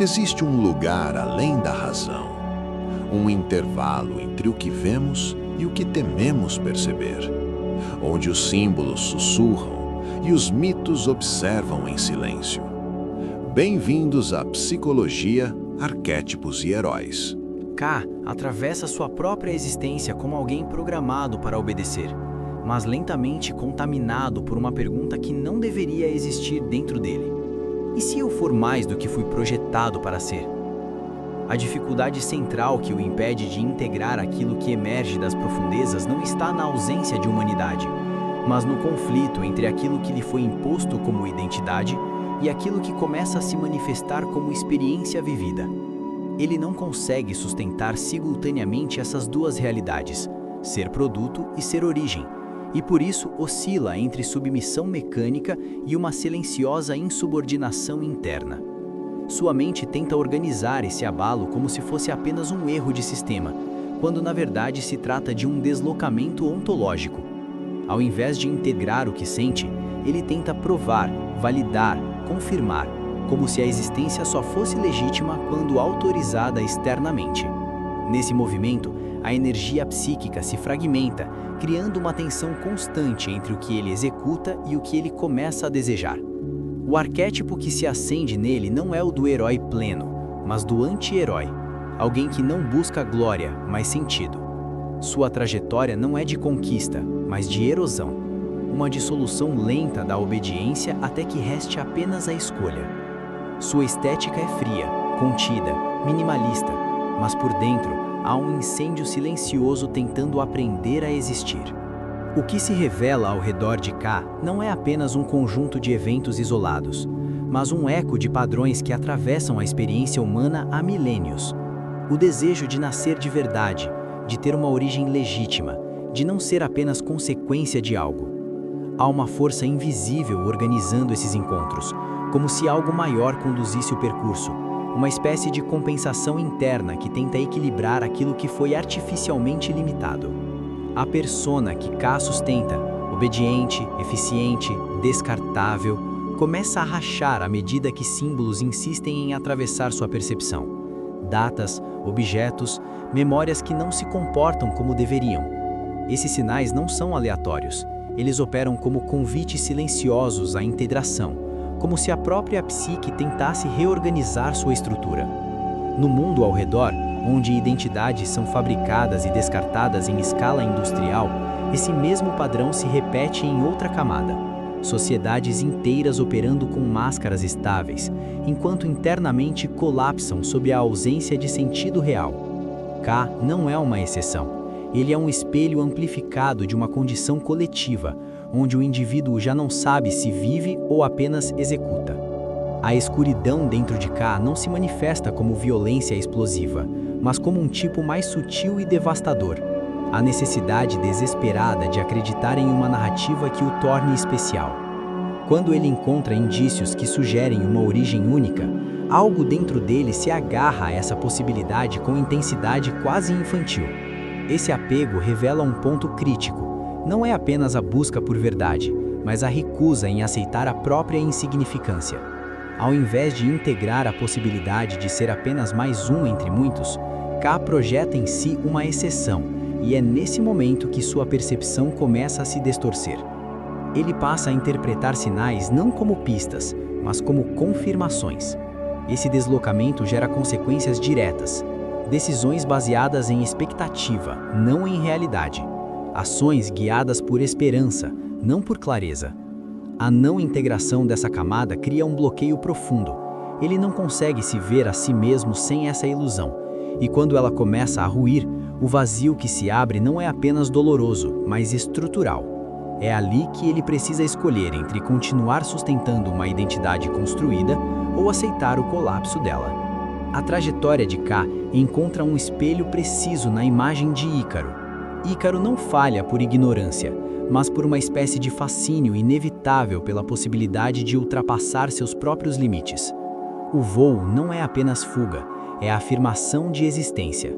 Existe um lugar além da razão, um intervalo entre o que vemos e o que tememos perceber, onde os símbolos sussurram e os mitos observam em silêncio. Bem-vindos à Psicologia, Arquétipos e Heróis. K atravessa sua própria existência como alguém programado para obedecer, mas lentamente contaminado por uma pergunta que não deveria existir dentro dele. E se eu for mais do que fui projetado para ser? A dificuldade central que o impede de integrar aquilo que emerge das profundezas não está na ausência de humanidade, mas no conflito entre aquilo que lhe foi imposto como identidade e aquilo que começa a se manifestar como experiência vivida. Ele não consegue sustentar simultaneamente essas duas realidades, ser produto e ser origem, e por isso oscila entre submissão mecânica e uma silenciosa insubordinação interna. Sua mente tenta organizar esse abalo como se fosse apenas um erro de sistema, quando na verdade se trata de um deslocamento ontológico. Ao invés de integrar o que sente, ele tenta provar, validar, confirmar, como se a existência só fosse legítima quando autorizada externamente. Nesse movimento, a energia psíquica se fragmenta, criando uma tensão constante entre o que ele executa e o que ele começa a desejar. O arquétipo que se acende nele não é o do herói pleno, mas do anti-herói, alguém que não busca glória, mas sentido. Sua trajetória não é de conquista, mas de erosão, uma dissolução lenta da obediência até que reste apenas a escolha. Sua estética é fria, contida, minimalista, mas por dentro há um incêndio silencioso tentando aprender a existir. O que se revela ao redor de K não é apenas um conjunto de eventos isolados, mas um eco de padrões que atravessam a experiência humana há milênios. O desejo de nascer de verdade, de ter uma origem legítima, de não ser apenas consequência de algo. Há uma força invisível organizando esses encontros, como se algo maior conduzisse o percurso, uma espécie de compensação interna que tenta equilibrar aquilo que foi artificialmente limitado. A persona que K sustenta, obediente, eficiente, descartável, começa a rachar à medida que símbolos insistem em atravessar sua percepção. Datas, objetos, memórias que não se comportam como deveriam. Esses sinais não são aleatórios, eles operam como convites silenciosos à integração, como se a própria psique tentasse reorganizar sua estrutura. No mundo ao redor, onde identidades são fabricadas e descartadas em escala industrial, esse mesmo padrão se repete em outra camada. Sociedades inteiras operando com máscaras estáveis, enquanto internamente colapsam sob a ausência de sentido real. K não é uma exceção. Ele é um espelho amplificado de uma condição coletiva, onde o indivíduo já não sabe se vive ou apenas executa. A escuridão dentro de K não se manifesta como violência explosiva, mas como um tipo mais sutil e devastador. A necessidade desesperada de acreditar em uma narrativa que o torne especial. Quando ele encontra indícios que sugerem uma origem única, algo dentro dele se agarra a essa possibilidade com intensidade quase infantil. Esse apego revela um ponto crítico. Não é apenas a busca por verdade, mas a recusa em aceitar a própria insignificância. Ao invés de integrar a possibilidade de ser apenas mais um entre muitos, K projeta em si uma exceção, e é nesse momento que sua percepção começa a se distorcer. Ele passa a interpretar sinais não como pistas, mas como confirmações. Esse deslocamento gera consequências diretas, decisões baseadas em expectativa, não em realidade. Ações guiadas por esperança, não por clareza. A não integração dessa camada cria um bloqueio profundo. Ele não consegue se ver a si mesmo sem essa ilusão. E quando ela começa a ruir, o vazio que se abre não é apenas doloroso, mas estrutural. É ali que ele precisa escolher entre continuar sustentando uma identidade construída ou aceitar o colapso dela. A trajetória de K encontra um espelho preciso na imagem de Ícaro. Ícaro não falha por ignorância, mas por uma espécie de fascínio inevitável pela possibilidade de ultrapassar seus próprios limites. O voo não é apenas fuga, é a afirmação de existência.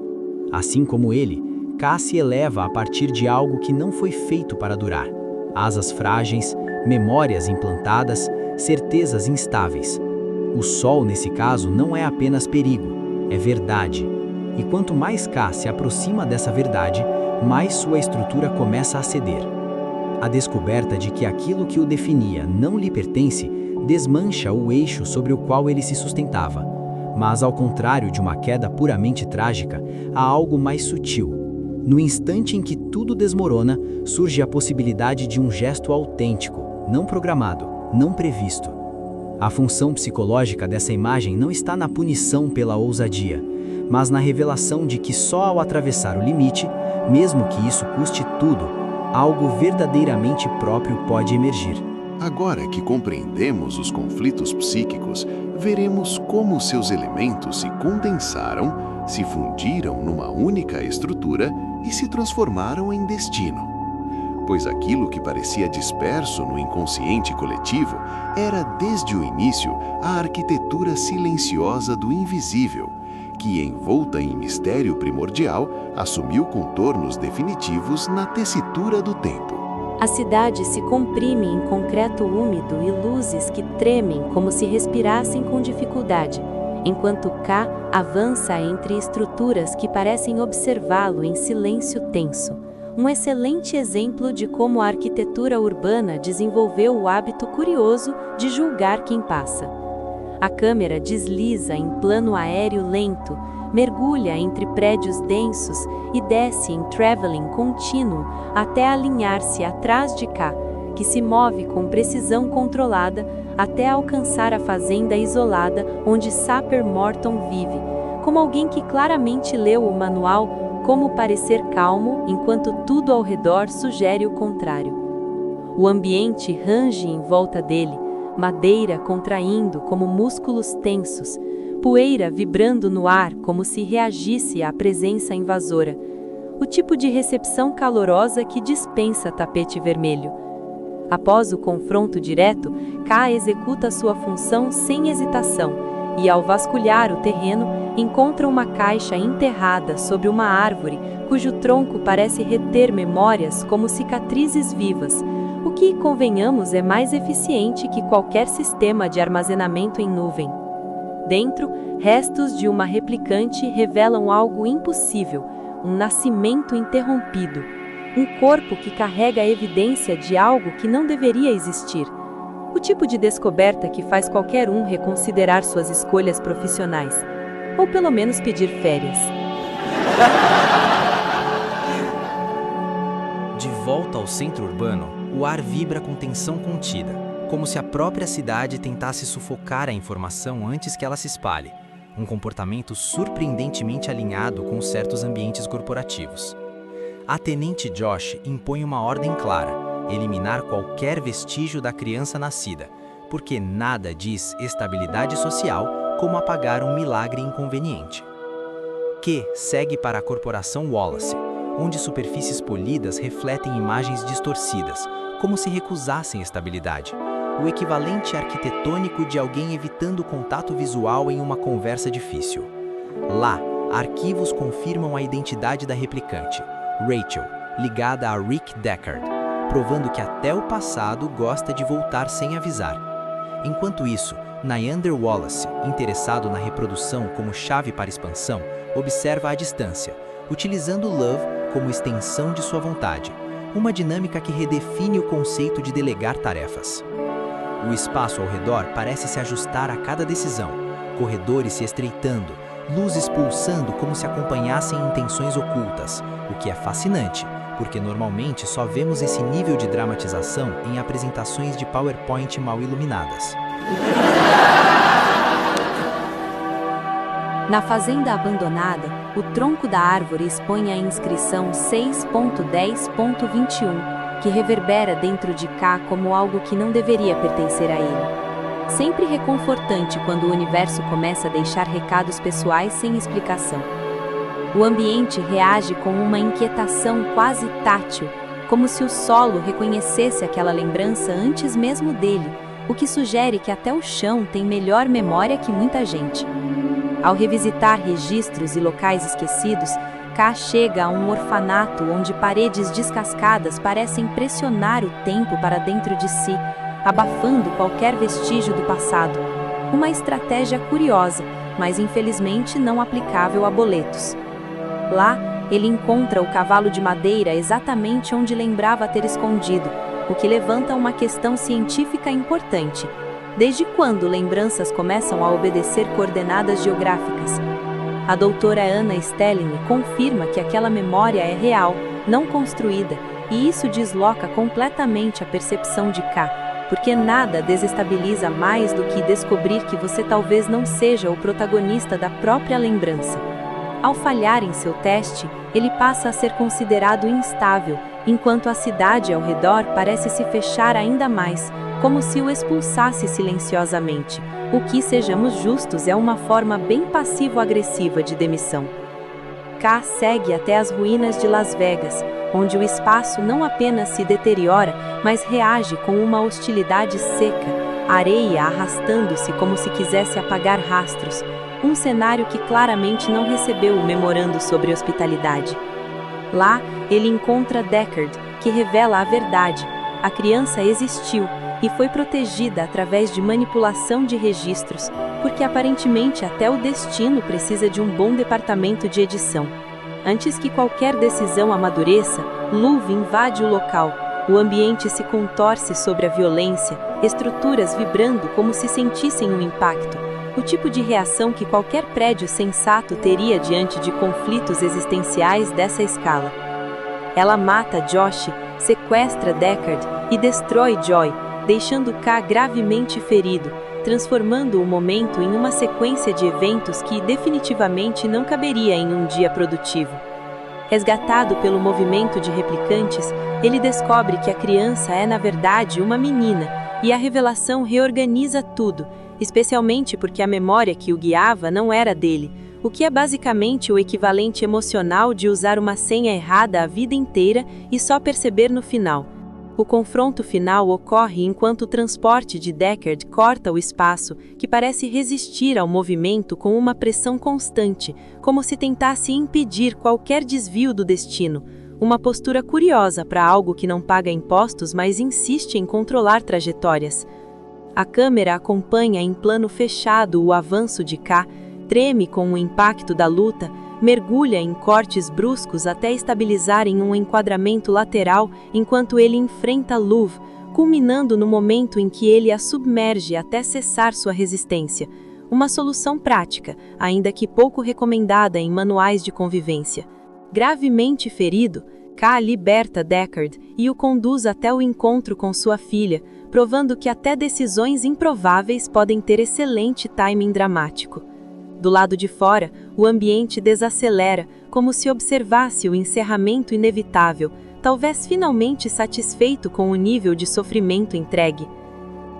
Assim como ele, K se eleva a partir de algo que não foi feito para durar. Asas frágeis, memórias implantadas, certezas instáveis. O Sol, nesse caso, não é apenas perigo, é verdade. E quanto mais K se aproxima dessa verdade, mais sua estrutura começa a ceder. A descoberta de que aquilo que o definia não lhe pertence desmancha o eixo sobre o qual ele se sustentava. Mas, ao contrário de uma queda puramente trágica, há algo mais sutil. No instante em que tudo desmorona, surge a possibilidade de um gesto autêntico, não programado, não previsto. A função psicológica dessa imagem não está na punição pela ousadia, mas na revelação de que só ao atravessar o limite, mesmo que isso custe tudo, algo verdadeiramente próprio pode emergir. Agora que compreendemos os conflitos psíquicos, veremos como seus elementos se condensaram, se fundiram numa única estrutura e se transformaram em destino. Pois aquilo que parecia disperso no inconsciente coletivo era, desde o início, a arquitetura silenciosa do invisível, que, envolta em mistério primordial, assumiu contornos definitivos na tessitura do tempo. A cidade se comprime em concreto úmido e luzes que tremem como se respirassem com dificuldade, enquanto K avança entre estruturas que parecem observá-lo em silêncio tenso. Um excelente exemplo de como a arquitetura urbana desenvolveu o hábito curioso de julgar quem passa. A câmera desliza em plano aéreo lento, mergulha entre prédios densos e desce em traveling contínuo até alinhar-se atrás de K, que se move com precisão controlada até alcançar a fazenda isolada onde Sapper Morton vive, como alguém que claramente leu o manual Como Parecer Calmo enquanto tudo ao redor sugere o contrário. O ambiente range em volta dele, madeira contraindo como músculos tensos, poeira vibrando no ar como se reagisse à presença invasora. O tipo de recepção calorosa que dispensa tapete vermelho. Após o confronto direto, K executa sua função sem hesitação e, ao vasculhar o terreno, encontra uma caixa enterrada sobre uma árvore cujo tronco parece reter memórias como cicatrizes vivas, o que, convenhamos, é mais eficiente que qualquer sistema de armazenamento em nuvem. Dentro, restos de uma replicante revelam algo impossível, um nascimento interrompido, um corpo que carrega a evidência de algo que não deveria existir. O tipo de descoberta que faz qualquer um reconsiderar suas escolhas profissionais, ou pelo menos pedir férias. De volta ao centro urbano, o ar vibra com tensão contida, como se a própria cidade tentasse sufocar a informação antes que ela se espalhe, um comportamento surpreendentemente alinhado com certos ambientes corporativos. A Tenente Josh impõe uma ordem clara: eliminar qualquer vestígio da criança nascida, porque nada diz estabilidade social como apagar um milagre inconveniente. Q segue para a Corporação Wallace, onde superfícies polidas refletem imagens distorcidas, como se recusassem estabilidade, o equivalente arquitetônico de alguém evitando contato visual em uma conversa difícil. Lá, arquivos confirmam a identidade da replicante, Rachel, ligada a Rick Deckard, provando que até o passado gosta de voltar sem avisar. Enquanto isso, Nyander Wallace, interessado na reprodução como chave para expansão, observa à distância, utilizando Love como extensão de sua vontade, uma dinâmica que redefine o conceito de delegar tarefas. O espaço ao redor parece se ajustar a cada decisão, corredores se estreitando, luzes pulsando como se acompanhassem intenções ocultas, o que é fascinante, porque normalmente só vemos esse nível de dramatização em apresentações de PowerPoint mal iluminadas. Na fazenda abandonada, o tronco da árvore expõe a inscrição 6.10.21, que reverbera dentro de K como algo que não deveria pertencer a ele. Sempre reconfortante quando o universo começa a deixar recados pessoais sem explicação. O ambiente reage com uma inquietação quase tátil, como se o solo reconhecesse aquela lembrança antes mesmo dele, o que sugere que até o chão tem melhor memória que muita gente. Ao revisitar registros e locais esquecidos, K chega a um orfanato onde paredes descascadas parecem pressionar o tempo para dentro de si, abafando qualquer vestígio do passado. Uma estratégia curiosa, mas infelizmente não aplicável a boletos. Lá, ele encontra o cavalo de madeira exatamente onde lembrava ter escondido, o que levanta uma questão científica importante. Desde quando lembranças começam a obedecer coordenadas geográficas? A doutora Anna Stelling confirma que aquela memória é real, não construída, e isso desloca completamente a percepção de K, porque nada desestabiliza mais do que descobrir que você talvez não seja o protagonista da própria lembrança. Ao falhar em seu teste, ele passa a ser considerado instável, enquanto a cidade ao redor parece se fechar ainda mais, como se o expulsasse silenciosamente, o que, sejamos justos, é uma forma bem passivo-agressiva de demissão. K segue até as ruínas de Las Vegas, onde o espaço não apenas se deteriora, mas reage com uma hostilidade seca, areia arrastando-se como se quisesse apagar rastros, um cenário que claramente não recebeu o memorando sobre hospitalidade. Lá, ele encontra Deckard, que revela a verdade. A criança existiu e foi protegida através de manipulação de registros, porque aparentemente até o destino precisa de um bom departamento de edição. Antes que qualquer decisão amadureça, Luv invade o local. O ambiente se contorce sobre a violência, estruturas vibrando como se sentissem um impacto. O tipo de reação que qualquer prédio sensato teria diante de conflitos existenciais dessa escala. Ela mata Josh, sequestra Deckard e destrói Joy, deixando K gravemente ferido, transformando o momento em uma sequência de eventos que definitivamente não caberia em um dia produtivo. Resgatado pelo movimento de replicantes, ele descobre que a criança é na verdade uma menina, e a revelação reorganiza tudo, especialmente porque a memória que o guiava não era dele, o que é basicamente o equivalente emocional de usar uma senha errada a vida inteira e só perceber no final. O confronto final ocorre enquanto o transporte de Deckard corta o espaço, que parece resistir ao movimento com uma pressão constante, como se tentasse impedir qualquer desvio do destino. Uma postura curiosa para algo que não paga impostos, mas insiste em controlar trajetórias. A câmera acompanha em plano fechado o avanço de K, treme com o impacto da luta, mergulha em cortes bruscos até estabilizar em um enquadramento lateral enquanto ele enfrenta Luv, culminando no momento em que ele a submerge até cessar sua resistência. Uma solução prática, ainda que pouco recomendada em manuais de convivência. Gravemente ferido, K liberta Deckard e o conduz até o encontro com sua filha, provando que até decisões improváveis podem ter excelente timing dramático. Do lado de fora, o ambiente desacelera, como se observasse o encerramento inevitável, talvez finalmente satisfeito com o nível de sofrimento entregue.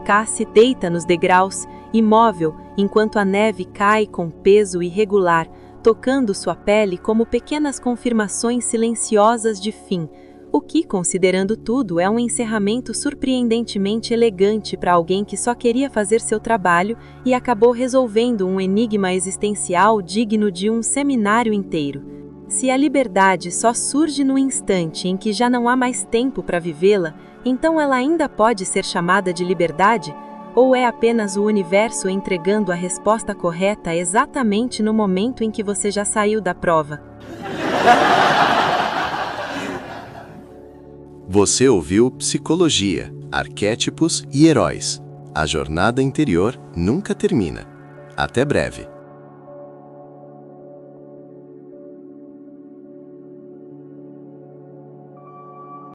K se deita nos degraus, imóvel, enquanto a neve cai com peso irregular, tocando sua pele como pequenas confirmações silenciosas de fim, o que, considerando tudo, é um encerramento surpreendentemente elegante para alguém que só queria fazer seu trabalho e acabou resolvendo um enigma existencial digno de um seminário inteiro. Se a liberdade só surge no instante em que já não há mais tempo para vivê-la, então ela ainda pode ser chamada de liberdade? Ou é apenas o universo entregando a resposta correta exatamente no momento em que você já saiu da prova? Você ouviu Psicologia, Arquétipos e Heróis. A jornada interior nunca termina. Até breve.